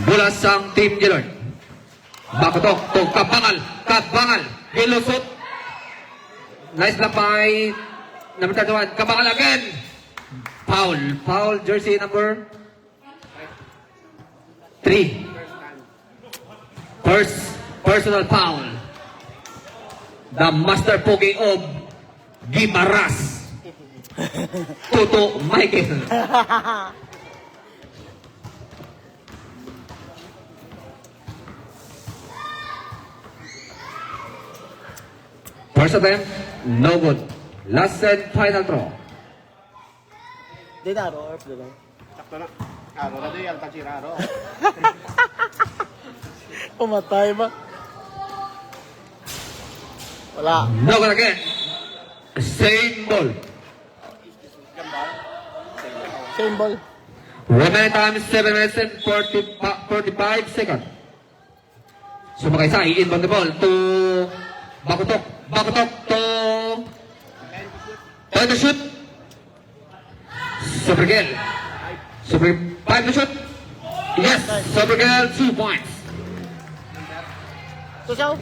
Mula sang Team Gillard. Bakotok to Kabangal. Kabangal. Hilusot. Nice block by number 31. Kabangal again. Foul. Foul. Jersey number 3. First personal foul. The master poking of Gimaras. Toto Michael. First attempt, no good. Last and final throw. Di na, Ro. Di ba? Sakto na. Aro na doon, Alcachiraro. Pumatay ba? Wala. No good again. Same ball. Same ball. Remaining time is 7 minutes and 45 seconds. Sumakay inbound the ball to Bakotok. Bakotok to time to shoot. Supergirl. Super 5 to shoot. Yes, Supergirl 2 points. So, siya.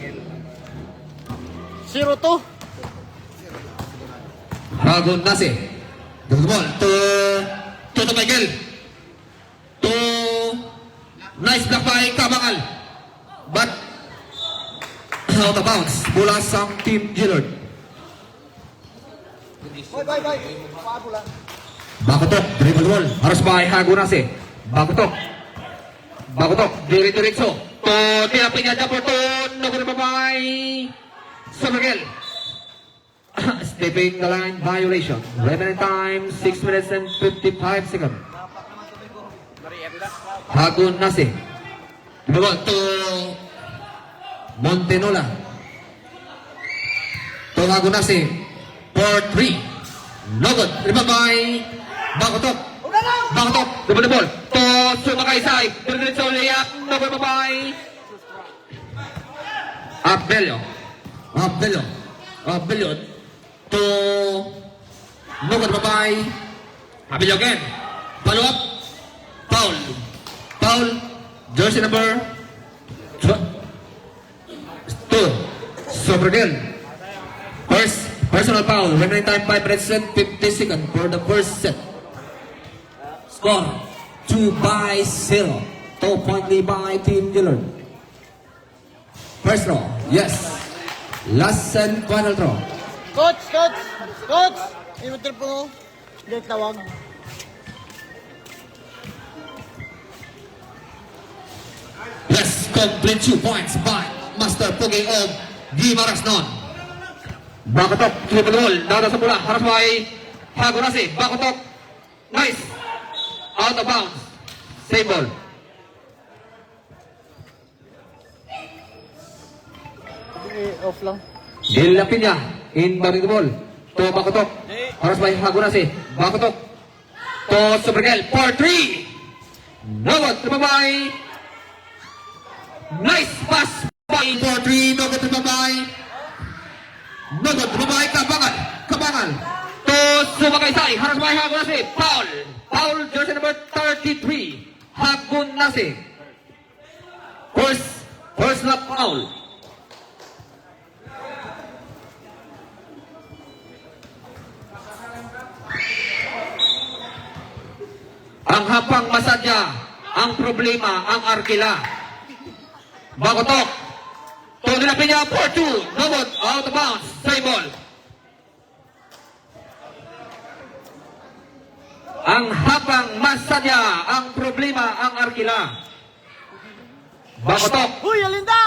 0-2. Hagon Nasi. The ball to Michael. To nice block by Kabangal. But out of bounds. Mula sang Team Gillard. Bye. Pabula. Bakotok, dribble ball. Harus by Hagon Nasi. Bakotok, diretso. To tinapin niya jumper to Naguna by Supergirl. Stepping the line violation. Remaining time 6 minutes and 55 seconds. Hagon Nasi. Ball to Montenola. To Hagon Nasi. For 3. No good. Rebound by Bakotok. Bakotok. Double the ball. To Sumakay Sai. Diretso layup. No good by Abelio. To no good by Abelio again. Follow up. Foul. Jersey number 2. Supergirl. First personal foul. Remaining time 5 minutes and 50 seconds for the first set. Score 2-0. 2-point lead by Team Gillard. First throw. Yes. Last and final throw. Coach! Inutil po. Hindi tawag. Yes, complete 2 points by Master Pogi of Gimaras Non. Bakotok, triple ball, dada sa pula, harap by Hagon Nasi. Bakotok, nice. Out of bounds. Same ball. Off lang. Dilapin niya. Inbound the ball. To Bakotok. Harap by Hagon Nasi. Bakotok. To Supergirl. For 3. No good. Triple by nice pass by for 3. No good. Triple by Kabangal. To Sumakay Sai. Harap by Hagon Nasi. Foul. Jersey number 33. Hagon Nasi. First lap foul. Ang hapang masadya, ang problema, ang arkila. Bakotok. To nilapin niya for 2. No good. Out of bounds. Same ball. Ang hapang masadya, ang problema, ang arkila. Bakotok. Uy, Alinda!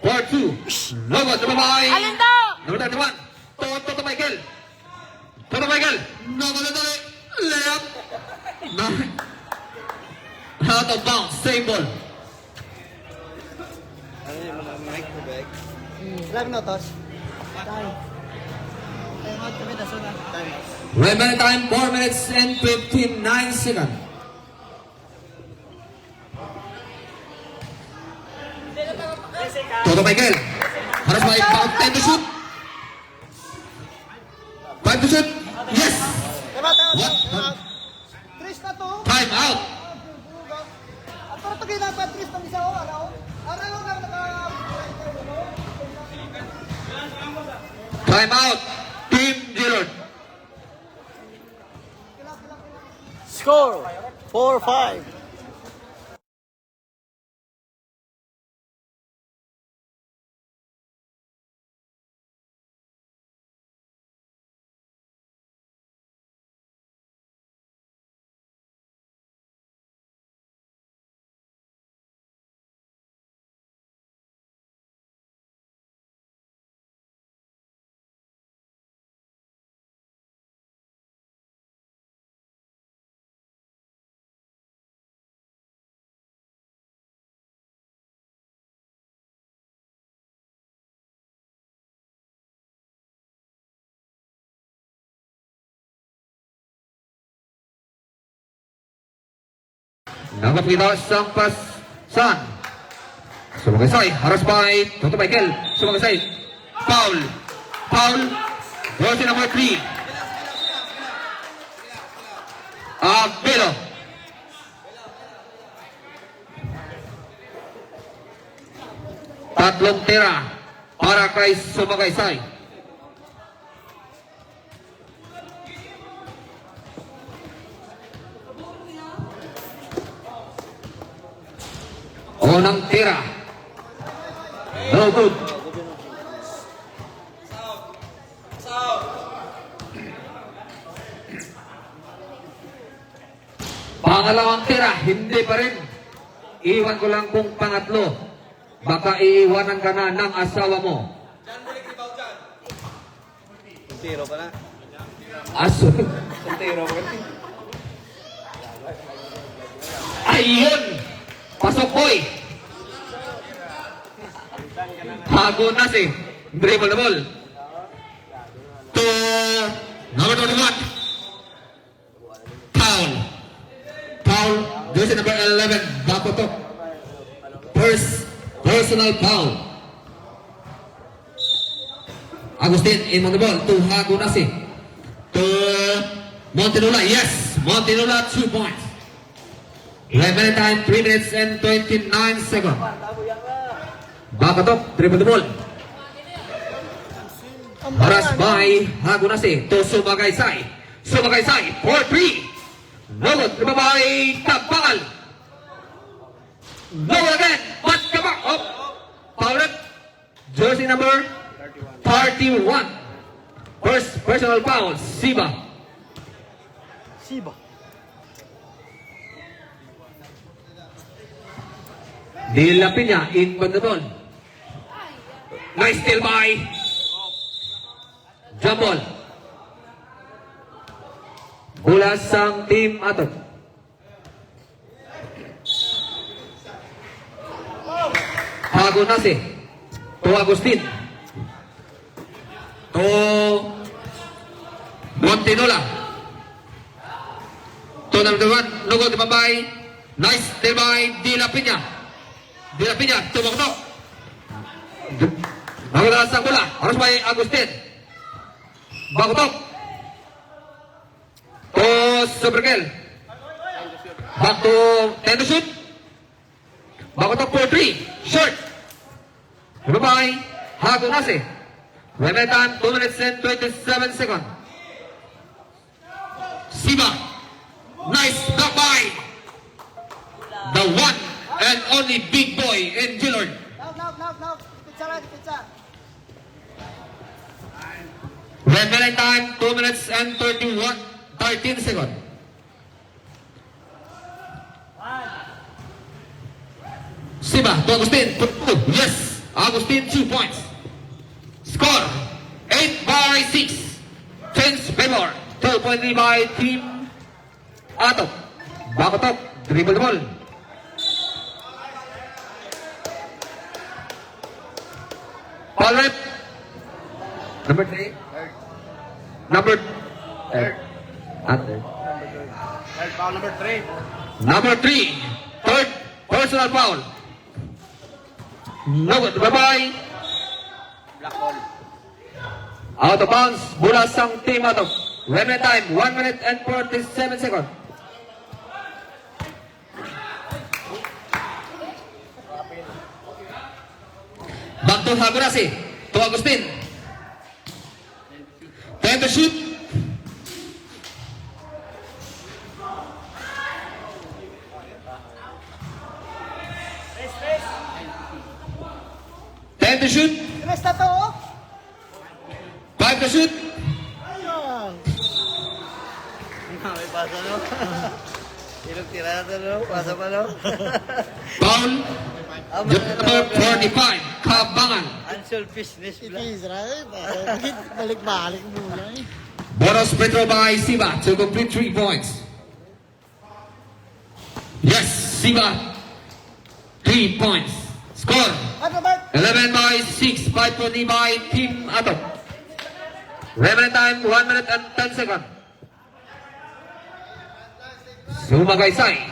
For 2. No good. Tumabay. Alinda! Number 31. To Michael. No good. Layup. No. Out of bounds. Same ball. Lag no, Tos. Time. Kami na suna. Time. Remaining time 4 minutes and 59 seconds. Toto Michael. Harus baik. 10 to shoot. 5 to shoot. Yes. Tama. What? Tris na to. Time out. Patris pang isa o, ano? Araw lang naka... Time out. Team Gilord. Score, 4-5. Nakapita sang pasan. Sumagasay. Haras by Toto Michael. Sumagasay. Foul. Foul. Jersey number 3. Abelo. Tatlong tira para kay Sumagasay. Unang tira. No good. Pangalawang tira, hindi pa rin. Iwan ko lang kung pangatlo. Baka iiwanan ka na ng asawa mo. Tiro pa na. Aso. Tiro pa na. Ayun! Pasok boy! Hago na si dribble the ball. To number 21. Foul. Foul. Jersey number 11. Bakotok. Personal foul. Agustin in on the ball to Hago Nasi. To Montenula. Yes! Montenula 2 points. Remaining time 3 minutes and 29 seconds. Bakatok, dribble the ball. Haras by Hagunasi to Sumagaysay. Sumagaysay, 4-3. No good, dribble by Tabangal. No good again, but come back. Oh, foul it. Jersey number 31. First personal foul, Siba. De La Peña in on the ball. Nice steal by jump ball. Bola sang team Atot. Hago Nasi to Agustin to Montinola to number 1. No good by. Nice steal by De La Peña. De La Peña, tumakbo. Nakataas ang bola. Haras by Agustin. Bakotok. To Sobrigel. Back to 10 to shoot. Bakotok for 3. Short. Bye-bye. Hago Nasi. Remaining time 2 minutes and 27 seconds. Siba. Nice block by the one and only big boy in Gilord. Now. Pizza. Remaining time 2 minutes and 13 seconds. Siba to Agustin. Yes, Agustin 2 points. Score 8-6. Chance favor. 2-point lead by team Atok. Bakotok, dribble the ball. Foul rep. Number 3. Number Third. Third. Third foul number 3. Number 3. Third personal foul. No good. Bye-bye. Black ball. Out of bounds. Bola sang team Atok. Remaining time 1 minute and 47 seconds. Back to Hagurasi. To Agustin. 10 to shoot. Ten to shoot. Tres na to, oh. 5 to shoot. Ayan. May pasa, no? Ilong tira na to, no? Pasa pa, no? Foul. Number 45. Kabangan. Unselfishness. It is, right? Bakit balik-balik muna, eh. Bonus free throw by Siba to complete 3 points. Yes, Siba. 3 points. Score. Ano ba? 11 by 6. 5 to by Team Atok. Remaining time 1 minute and 10 seconds. Sumagaysay.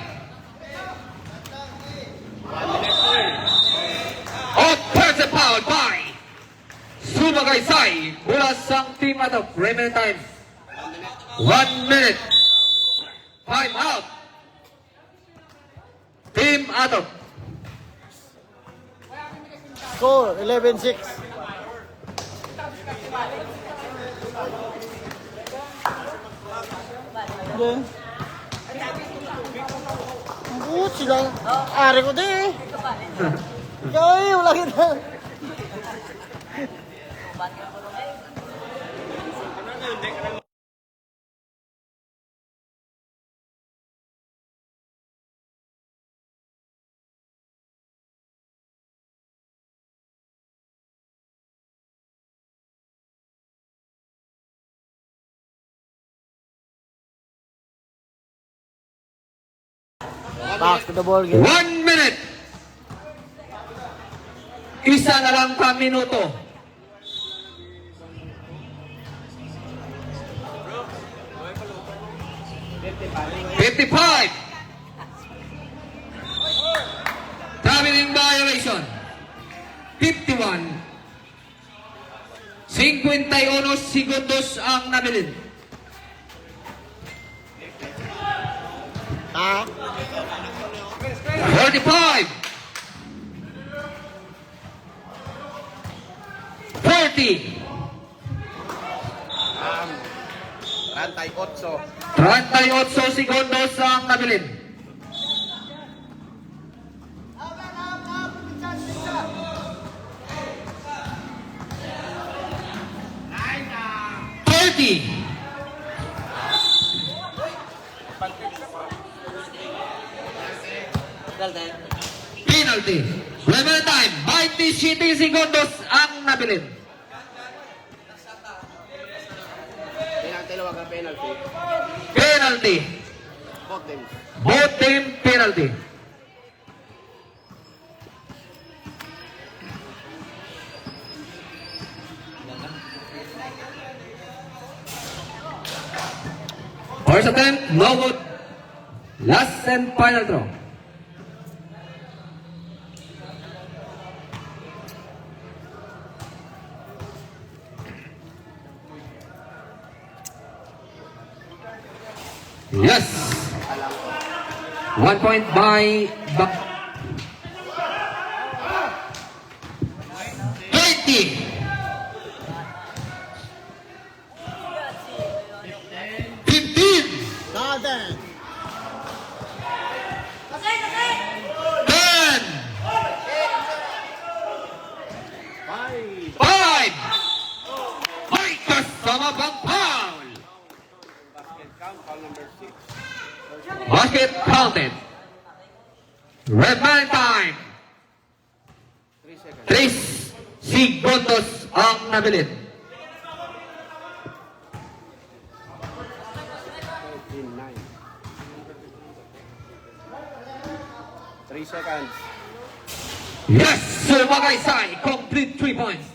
Offensive foul by Sumagaysay. Mula sa Team Atok. Remaining time 1 minute. Time out. Team Atok. Score, 11-6. Then, ang buot sila. Ari ko din eh. Ikaw eh, wala kita. Back to the ball game. 1 minute. Isa na lang ka minuto. $55. Traveling violation. 51. 51 segundos ang nabilin. Ah, 45. 40. 38. 38 segundos ang nabilin. Penalty. Remaining time, 27 segundos ang nabilin. Penalty, luwag ang penalty. Penalty. Both teams. Both team penalty. First attempt, no good. Last and final throw. Yes. 1 point by Bak. 20. 15. Dalton. 10. 5. Ay, kasama bang foul? Basket count, foul number 6. Basket counted. Remaining time. 3 seconds. 3 segundos ang nabilin. 9. 3 seconds. Yes, Sumagaysay, complete 3 points.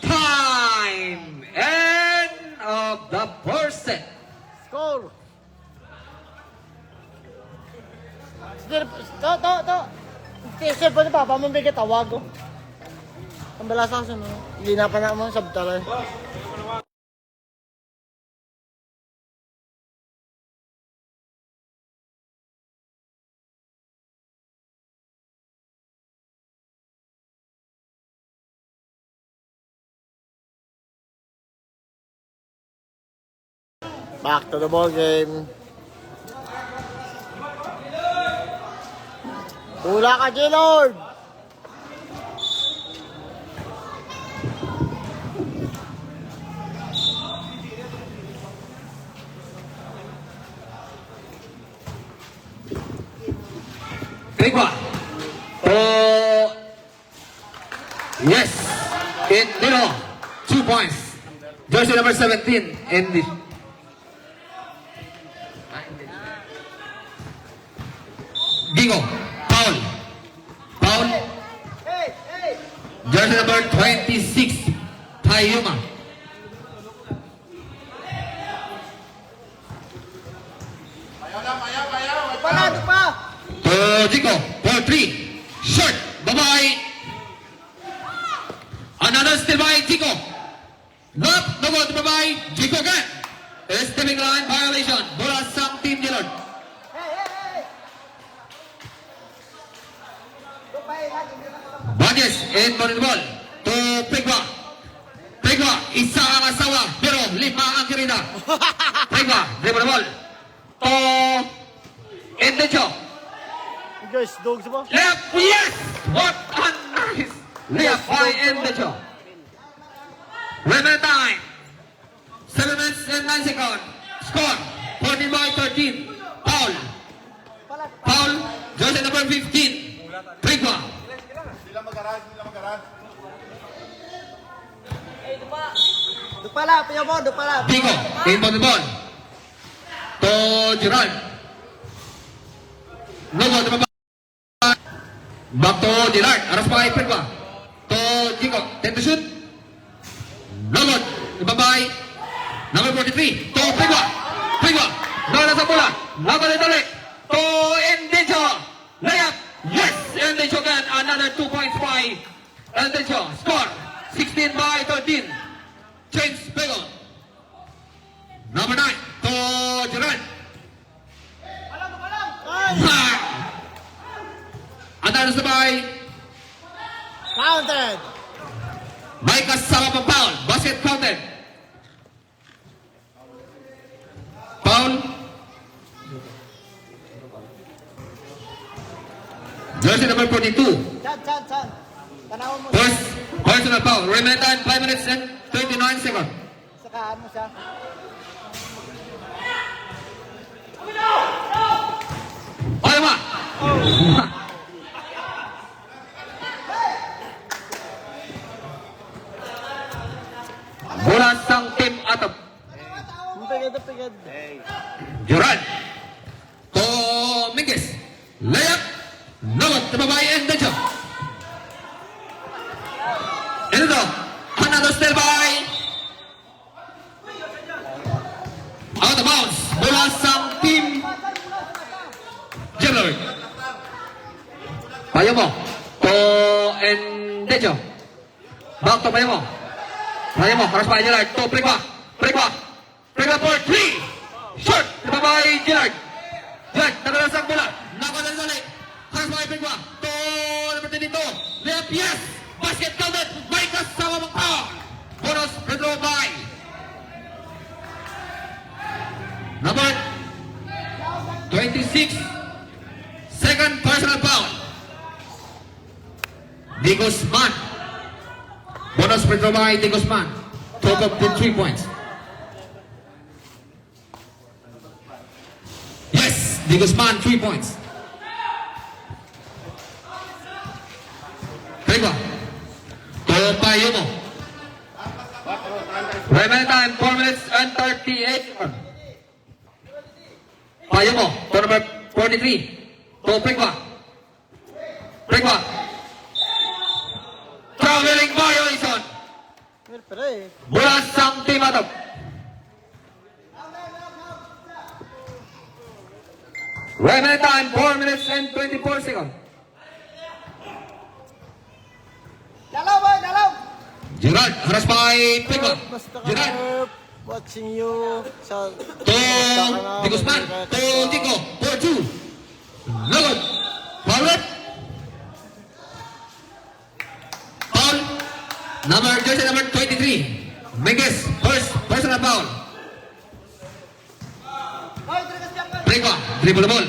Time! End of the first set. Score. To. Kasi pa ni Papa, mabigat tawag ko. Ang balas ako sa mga. Hindi na pa na mo, sabtalan. Back to the ball game. Hula ka, J-Lord! Big one. Oh, yes. In Dino, 2 points. Jersey number 17 in the Gingo, foul. Foul. Jersey number 26, Tayuma. Parado pa! To Gingo, for 3. Short. Bye-bye. Another still by Gingo. Nope, no good. Bye-bye. Gingo again. Stepping line violation. Bola sang team Dillard. Banjes in on the ball to Pegwa. Pegwa, isa ang asawa pero 5 ang kirina. Pegwa, dribble the ball to Endecho. Guys, dogs ba? Left, yes! What a nice left by Endecho. Remaining time 7 minutes and 9 seconds. Score 14 by 13. Foul. Foul. Jersey number 15. Pegwa. Dupala, pinyo mo, dupala. Digo, in on the ball. To Gerald. No good, back to Gerald. Aras pa kay Pegwa. To Digo, 10 to shoot. No good. Ibabay. Number 43. To Pegwa. Pegwa. Nala sa bola. Laban ito ulit. To Endecho. Layup. Yes! Endecho again. Another 2 points by Endecho. Score 16 by 13. James Pegon. Number 9. To Gerald. Another sabay. Counted! May kasama pang foul. Basket counted. Foul. Jersey number 42. Chan. Tanaw mo First personal foul. Remaining time 5 minutes and 29 seconds. Sakaan mo siya. Ay ma. Bola sang team atop. Pigad. Gerard. To Mingus. Layup. No good. Tababay and Decho. Ito to. Another still by. Out of bounds. Bola sang team Gerard. Payo mo. To Endecho. Back to payo mo. Payo mo. Karas pa Gerard. To Pregwa. Pregwa for 3. Short. Tababay Gerard. Gerard. Nakalasang bola. Nakalasang Karas pa Pregwa. To number 22. Left. Yes. Basket counted. May kasama mong foul. Bonus redraw by number 26. Second personal foul. Di Guzman. Bonus redraw by Di Guzman. Total to 3 points. Yes, Di Guzman 3 points. Pregwa. Payo mo. Remaining time 4 minutes and 38 seconds. Payo mo. To number 43. To Pregwa. Pregwa. Traveling violation. Pero eh. Bola sang team atop. Remaining time 4 minutes and 24 seconds. Dalaw! Gerard, haras pa kay Pegwa. Basta ka Gerard. watching you sa... To Di Guzman. To Dico. For 2. Lagod. Foul it. Foul. Jersey number 23. Mingus. First personal foul. dribble the ball.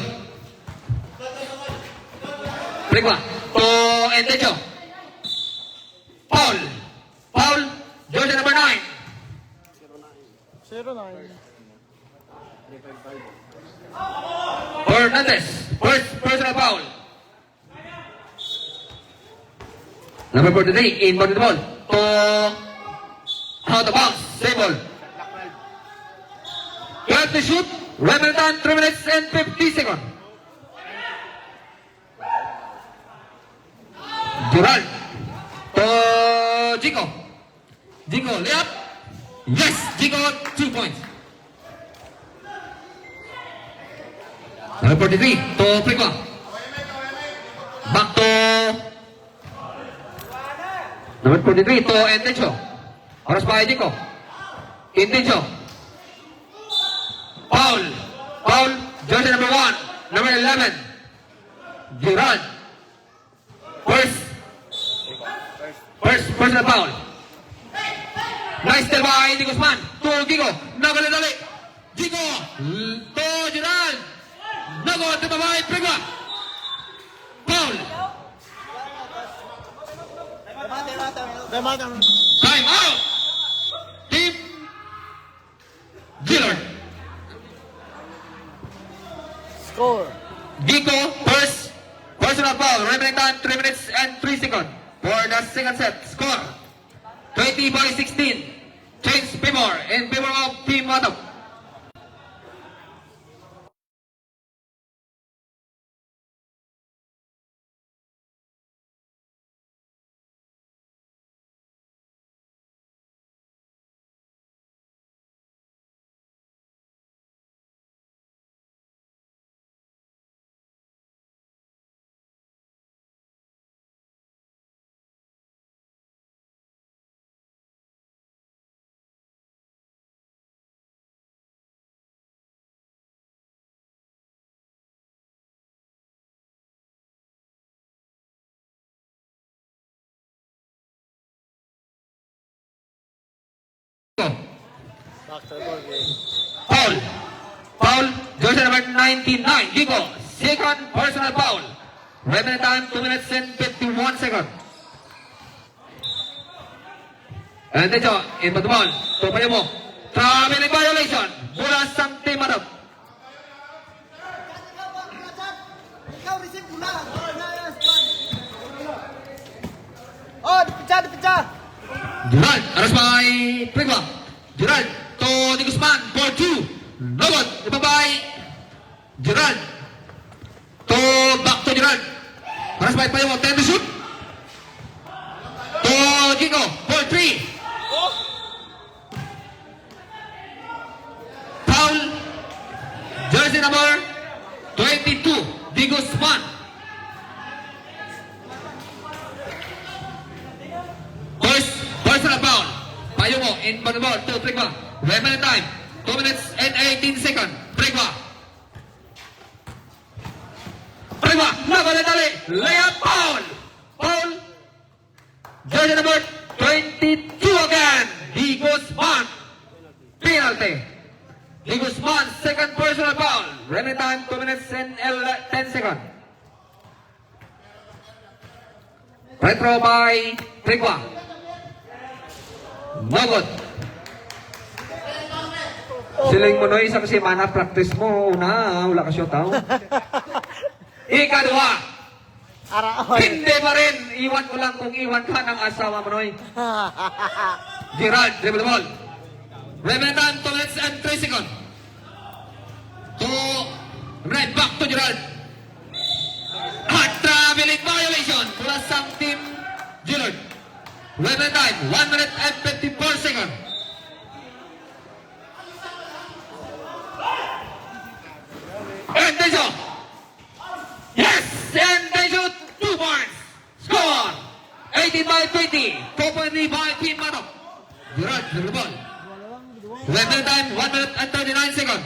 Prigwa, to Entecho. Foul. Foul, jersey number 9. 0-9. Hernandez, first personal foul. Number 43, inbound the ball. To out of bounds, same ball. 12 to shoot, remaining time 3 minutes and 50 seconds. Gerald, to Jico. Jico, layup. Yes, Jico, 2 points. Number 43, to Prigwa. Back to number 43, to Entecho. Oras pa Jico. Entecho. Foul. Foul. Jersey number 1. Number 11. Gerald. First personal foul. Nice steal by Indy Guzman. To Gigo. Nagalidali. Gigo. To Gerald. Nago. Ito by Prigwa. Foul. Time out. Team Gillard. Score. Gigo, first personal foul. Remaining time 3 minutes and 3 seconds for the second set. Score 20 by 16. Change favor in favor of Team Matop. Back to the ball game. Foul. Foul. Jersey number 99. Gigo. Second personal foul. Remaining time 2 minutes and 51 seconds. And then in the ball. To Payamo. Traveling violation. Mula sa Team Matop. Oh, dipitsa! Gerald, aras by Prigwa. Gerald, to Di Guzman for 2. Nobot, ibabay. Gerald. To back to Gerald. Aras by Payamo, 10 to shoot. To Gigo for 3. Foul. Jersey number 22. Di Guzman. First personal foul. Payamo in the ball to Prigwa. Remaining time 2 minutes and 18 seconds. Prigwa. Prigwa. Nabalidali. Layup foul. Foul. Jersey number 22 again. Di Guzman. Penalty. Di Guzman second personal foul. Remaining time 2 minutes and 10 seconds. Retro by Prigwa. Nogod. Siling mo no, isang semana practice mo. Una, wala ka siya tao. Ikadwa. Araon. Hindi pa rin. Iwan ko lang kung iwan ka ng asawa mo noy. Gerald, dribble the ball. Remaining time 2 minutes and 3 seconds. Right back to Gerald. At traveling violation mula sa Team Gillard. Remaining time 1 minute and 54 seconds. And they shoot. Yes! And they shoot 2 points. Score 18 by 20. 4.3 by Team Matop. Gerald, dribble the ball. Remaining time 1 minute and 39 seconds.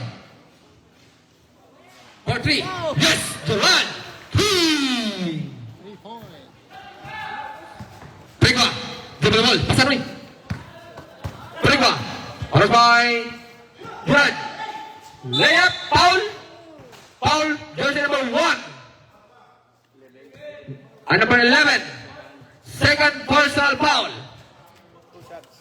For 3. Yes! Gerald! 3! 3 points. Prigwa. Dribble the ball. Pasan mo. Prigwa. Oras by Gerald. Layup. Foul. Foul, jersey number 1. And number 11. Second personal foul. 2 shots.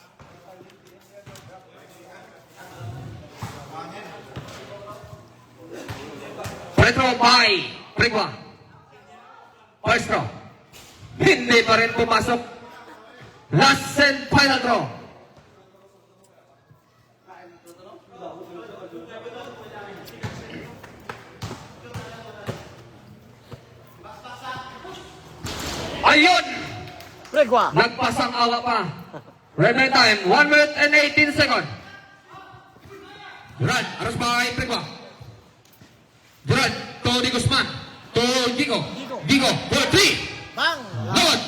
Free throw by Prigwa. First throw. Hindi pa rin pumasok. Last and final throw. Ayun! Pregwa. Nagpasang awa pa. Remaining time, 1 minute and 18 seconds. Durant, aras by Prigwa. Durant, to Di Guzman. To Gigo. Gigo, for 3. Bang! Good.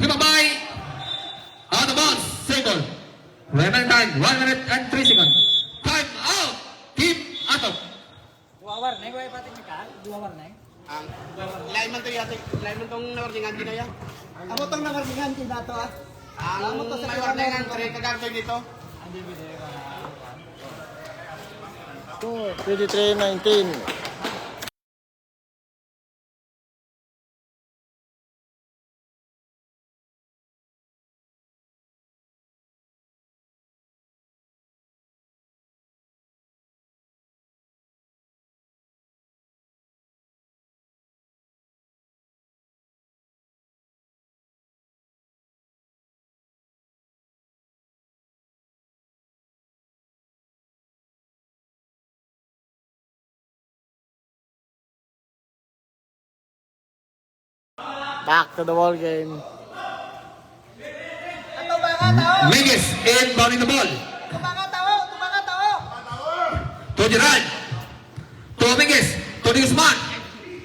Lima by out of bounds. Save ball. Remaining time, 1 minute and 3 seconds. Time out. Team out. Dua warna, gue pating kan? Dua warna. Ang lain man to yata, lain man tong nawarningan din ya. Amo tong nakartingan kita to ah. Ang may warningan kare kagagay dito. Andi video ka. 23-19. Back to the ball game. Ato ba ka tao? Miguez inbounding the ball. Tumanga tao, tumanga tao. To Gerard. To Miguez. To Di Guzman.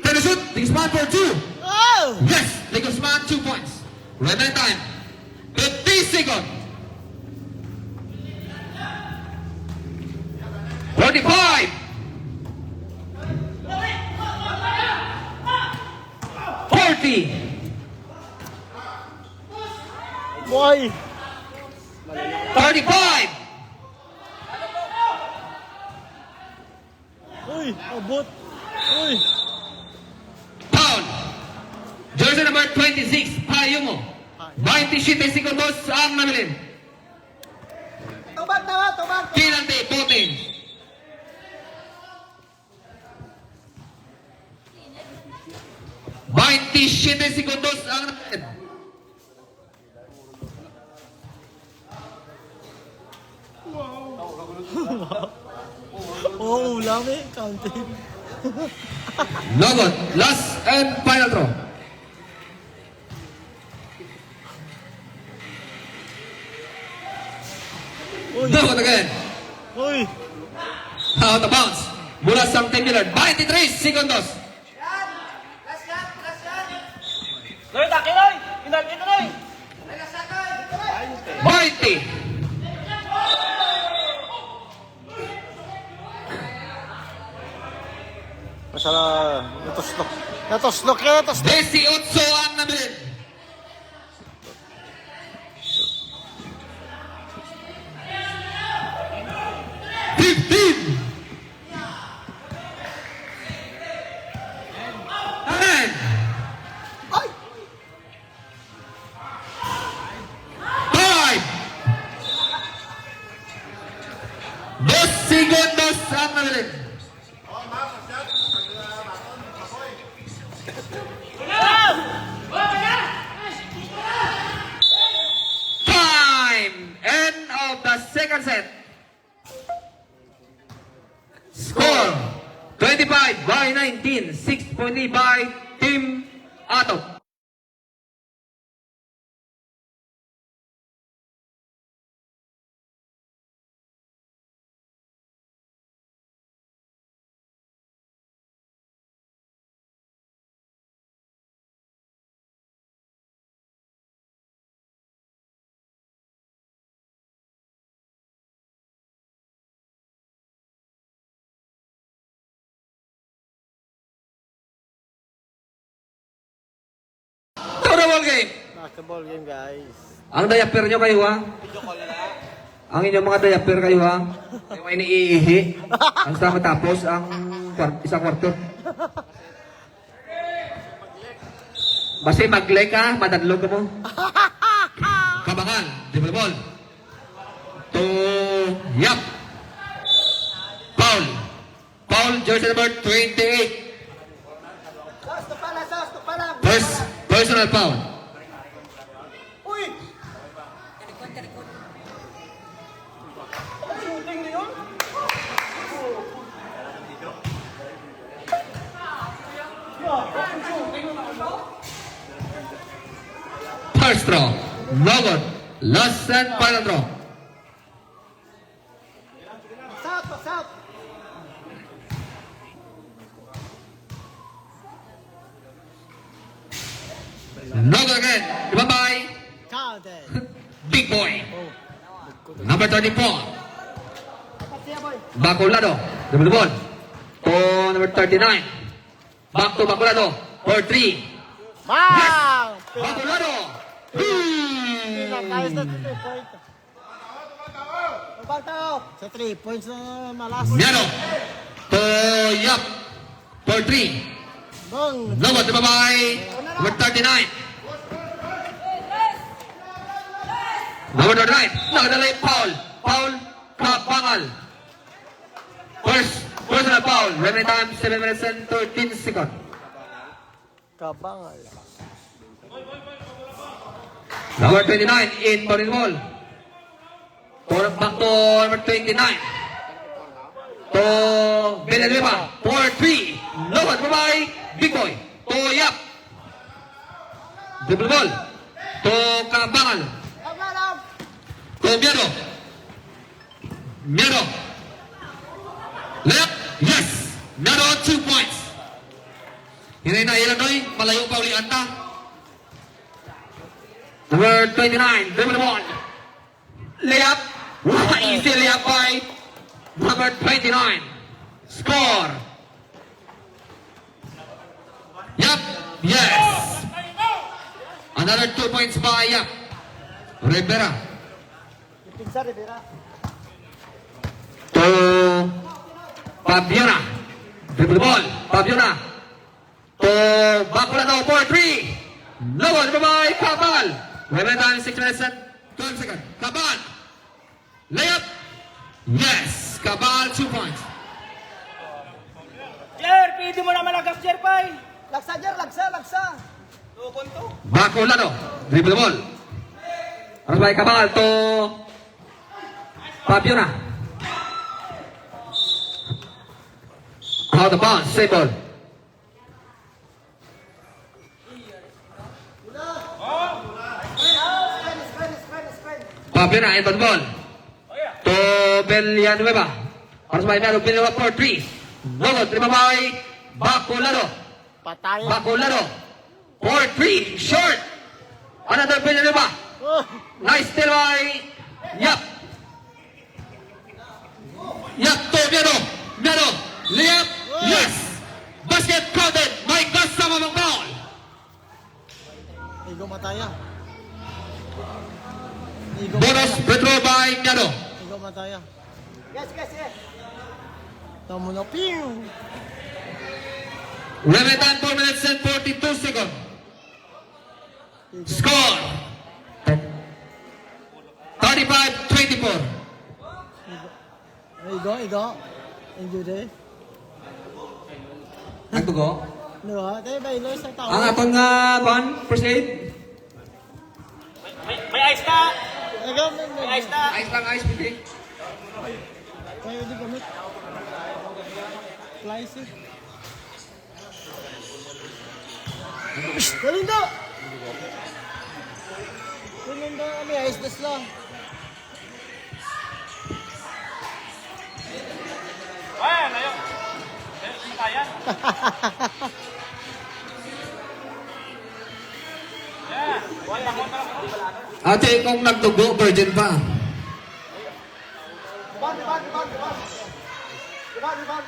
Try to shoot. Di Guzman for 2. Oh! Yes. Di Guzman 2 points. Remaining time, 50 seconds. 45. 40. Boy! 35. Uy! Abot! Uy! Foul. Jersey number 26, Payungo. 27 segundos ang nabilin. Tubag tawa, tubag. Penalty, voting. segundos ang nabilin. Oo, ulam eh. Counting. No good. Last and final throw. Uy! No good again. Uy! Out of bounds. Mula sa Team Millard. 23 segundos. Loy, taki loy. Indal kita loy. 20. Masala, natuslok. Natuslok yan, natuslok. 18 ang nabilin. And 5. 2 segundos ang nabilin. Time! End of the second set. Score 25 by 19. 6 point lead by Team Ato. To the ball game. Basketball game, guys. Ang diaper nyo kayo ha? Ang inyong mga diaper kayo ha? Kayo ay iniihi. Ang sa matapos ang isang kwarto. Basta mag-like ka, madadlog ka mo. Kabangal, dribble ball. To Yap. Foul. Foul, jersey number 28. Personal foul. Uy! Shooting na yun. First throw. No good. Last and final throw. Box out! No good again. Bye-bye. Counted. Big boy. Oh. Number 34. Dapat siya, boy. Bacolado. Dribble ball. To number 39. Back to Bacolado. For 3. Bang! Bacolado. Pinakayos na 3 points. Babang tao. Sa 3 points na malas. Miano. To Yap. For 3. Bang! No good. Bye-bye. Number 39. Number 39. Nakadala yung foul. Foul. Kapangal. Personal foul. Remaining time 7 minutes and 13 seconds. Kabangal. Number 29 in Borin Ball. Back to number 29. To Villanueva. 4-3. No one. Bye-bye. Big boy. To Yap. Dribble ball. To Kabangal. To Miano. Miano. Layup. Yes. Miano 2 points. Hinay na Illinois. Malayo pa uli anta. Number 29, dribble the ball. Layup. Easy layup by number 29. Score. Yup. Yes. Another 2 points by Yup. Rivera. Pinsa, Rivera. To Fabiana. Dribble the ball. Fabiana. To Bacolado for 3. No one. Bye-bye. Kabal. Remaining time 6 minutes and 12 seconds. Kabal. Layup. Yes. Kabal 2 points. Jer, pwede mo na malagas, Jer, pay. Lagsa, Jer. Lagsa. 2 punto. Bacolado. Dribble the ball. Bye-bye. Kabal to Fabiana. Out of bounds. Save ball. Fabiana inbound ball. To Villanueva. Harus main Villanueva. Villanueva for 3. No good. Terima kasih. Bacolado. Patayin. Bacolado. For 3. Short. Another Villanueva. Oh. Nice steal by Yap. Yap to Miano. Miano. Layup. Yes. Basket counted. May kasama ng ball. Igo mataya. Igo Bonus free throw by Miano. Igo mataya. Yes. Tamo na piu. Remaining time 4 minutes and 42 seconds. Score 35-24. Igo. Injury. Nagtugo. Diba? Tayo ba ilo sa tao? Ang atong first aid. May ice ka. Igo, May ice na. Ice lang, ice, bitin. Tayo di gamit. Flies eh. Kalindo! Kalindo kami, ayos na sila. Ayan, ayun. Ayan. Yan. Wala mo na. Ate, kung nagtugo, virgin pa. Diban.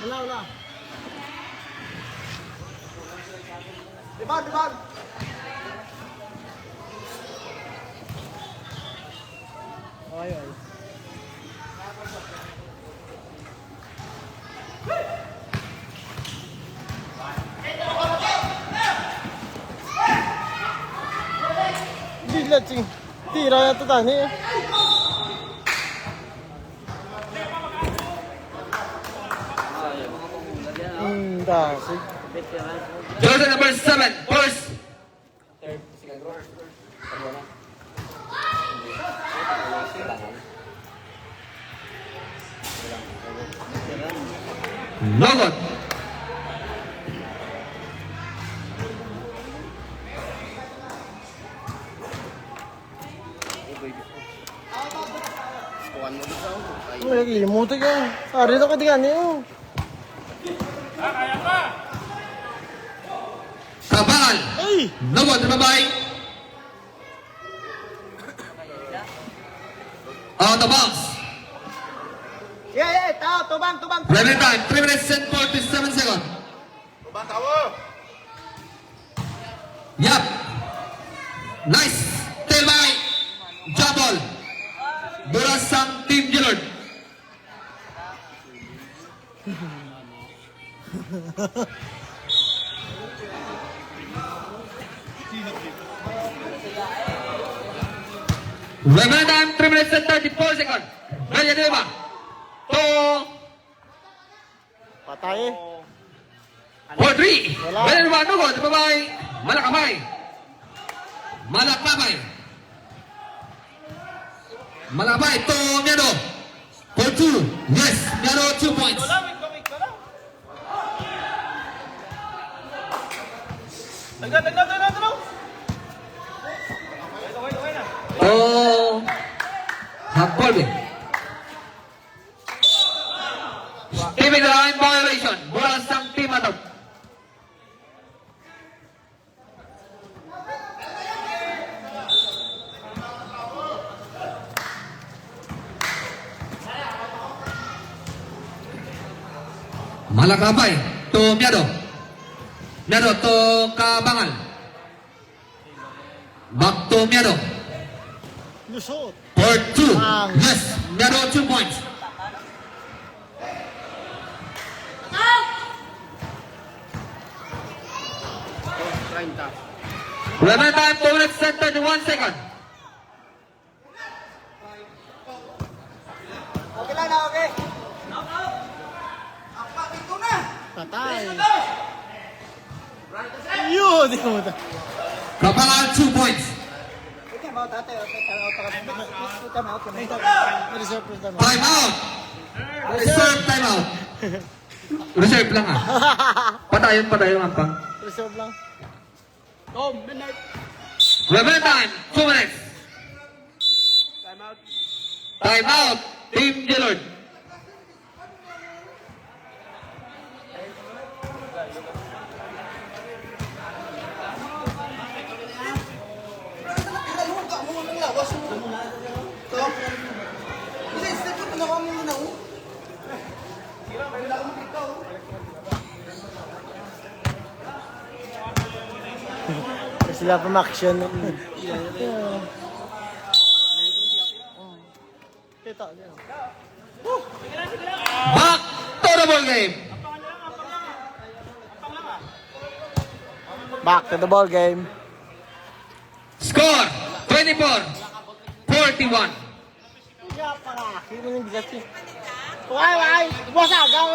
Wala. Diban. Ay. let's see. Tira na ito tani eh. Dasig. Jersey number 7, first. Logot. Kuhan mo dito. Ay, May nag-imuti ka. Ari na ka di gani oh. Kabangal. Ay! Logot na babae. Out of bounds. Yeah, tubang. Running time, 3 minutes and 47 seconds. Tubang tawo. Yup. Nice. Tail by. Jump ball. Burasang Team Gillard. Running time, 3 minutes and 34 seconds. Ready na ba? To Patay eh. 4-3. Wala. Ready na ba? Nugod. Babay. Malakamay. Malakmamay. Malakmay. To Miano. 4-2. Yes. Miano 2 points. Wait ka lang. Dagdag. Wait na. To Hagkolbe. Steven line violation. Bola sang team atop. Malakabay to Miado. Miado to Kabangal. Back to Miado. Lusot. 4-2. Wow. Yes, Miado 2 points. Remaining time 2 minutes and 31 seconds. Patay. Yun, di mo ta. Kabangal 2 points. Reserve po tayo. Time out. Reserve time out. Reserve lang ah. Patayon ang pang. Reserve lang. Remaining time 2 minutes. Time out. Time out. Team Gillard. Sila pamaksyon. Kita. Back to the ball game. Back to the ball game. Score 24-41. Kaya pala, hindi mo nang bigat eh. Why? Wasag!